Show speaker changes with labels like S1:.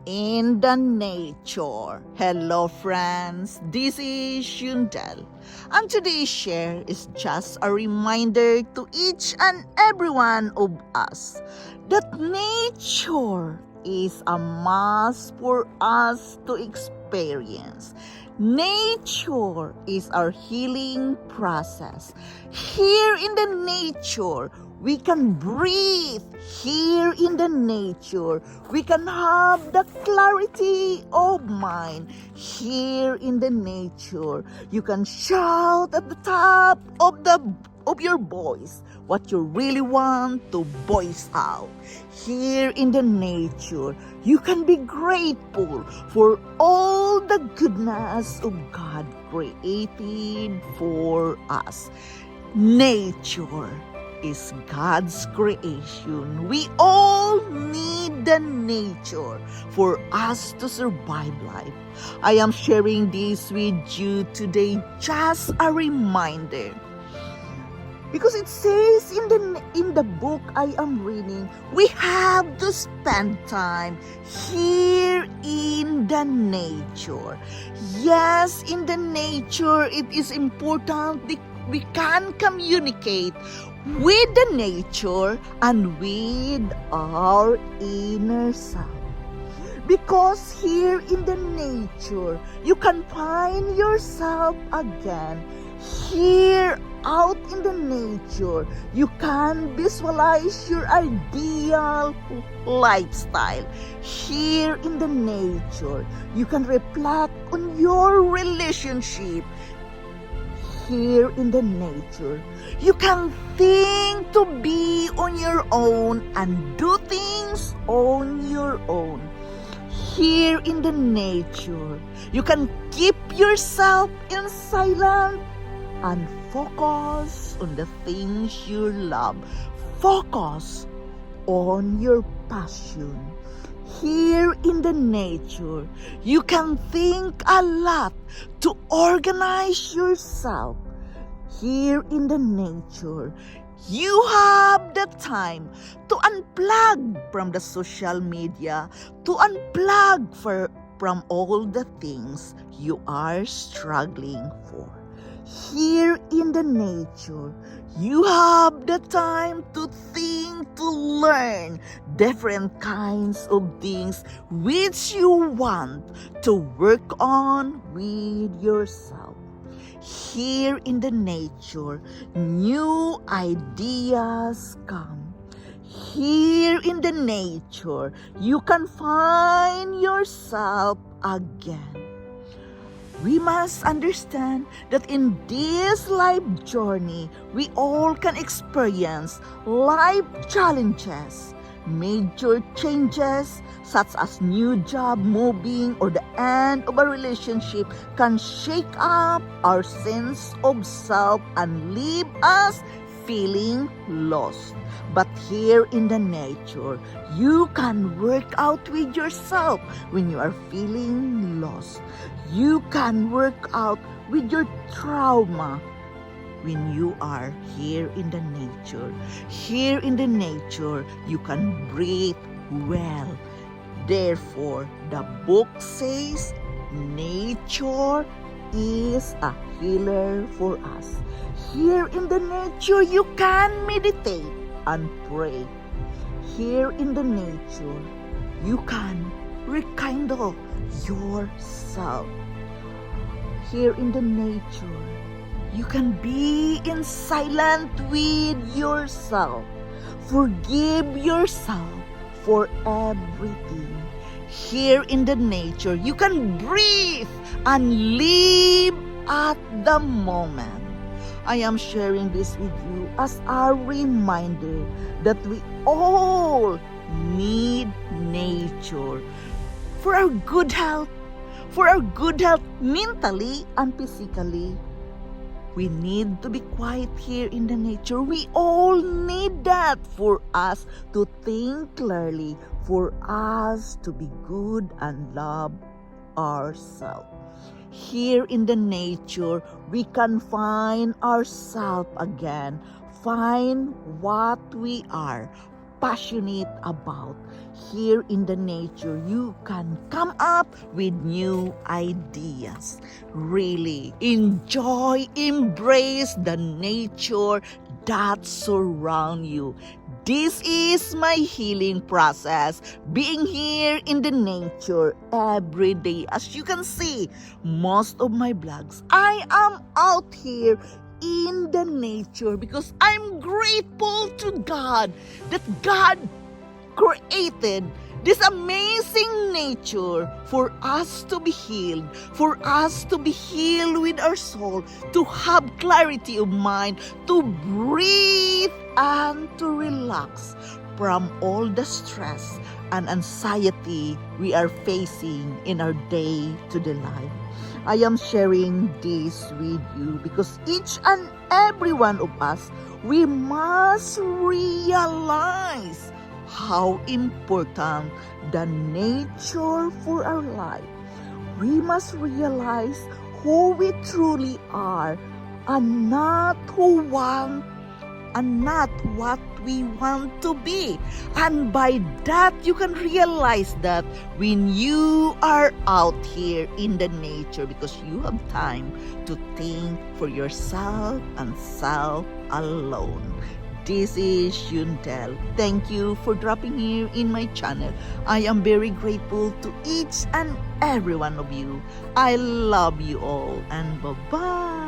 S1: in the nature. Hello friends, this is Shundel. And today's share is just a reminder to each and every one of us that nature is a must for us to experience. Nature is our healing process. Here in the nature, we can breathe. Here in the nature, we can have the clarity of mind. Here in the nature, you can shout at the top of your voice what you really want to voice out. Here in the nature, you can be grateful for all the goodness of God created for us. Nature is God's creation. We all need the nature for us to survive life. I am sharing this with you today, just a reminder. Because it says in the book I am reading, we have to spend time here in the nature. Yes, in the nature, it is important we can communicate with the nature and with our inner self. Because here in the nature, you can find yourself again. Here out in the nature, you can visualize your ideal lifestyle. Here in the nature, you can reflect on your relationship. Here in the nature, you can think to be on your own and do things on your own. Here in the nature, you can keep yourself in silence and focus on the things you love. Focus on your passion. Here in the nature, you can think a lot to organize yourself. Here in the nature, you have the time to unplug from the social media, to unplug from all the things you are struggling for. Here in the nature, you have the time to think, to learn different kinds of things which you want to work on with yourself. Here in the nature, new ideas come. Here in the nature, you can find yourself again. We must understand that in this life journey, we all can experience life challenges, major changes such as new job, moving, or the end of a relationship can shake up our sense of self and leave us feeling lost. But here in the nature, you can work out with yourself when you are feeling lost. You can work out with your trauma when you are here in the nature. Here in the nature, you can breathe well. Therefore, the book says nature is a healer for us. Here in the nature, you can meditate and pray. Here in the nature, you can rekindle yourself. Here in the nature, you can be in silence with yourself. Forgive yourself for everything. Here in the nature, you can breathe and live at the moment. I am sharing this with you as a reminder that we all need nature for our good health, mentally and physically. We need to be quiet here in the nature. We all need that for us to think clearly, for us to be good and love ourselves. Here in the nature, we can find ourselves again, find what we are, passionate about. Here in the nature, you can come up with new ideas. Really, enjoy, embrace the nature that surround you. This is my healing process, being here in the nature every day. As you can see, most of my vlogs, I am out here in the nature because I'm grateful to God that God created this amazing nature for us to be healed, with our soul, to have clarity of mind, to breathe and to relax from all the stress and anxiety we are facing in our day-to-day life. I am sharing this with you because each and every one of us, we must realize how important the nature for our life. We must realize who we truly are and not what we want to be. And by that, you can realize that when you are out here in the nature, because you have time to think for yourself and self alone. This is Shuntel. Thank you for dropping here in my channel. I am very grateful to each and every one of you. I love you all and bye-bye.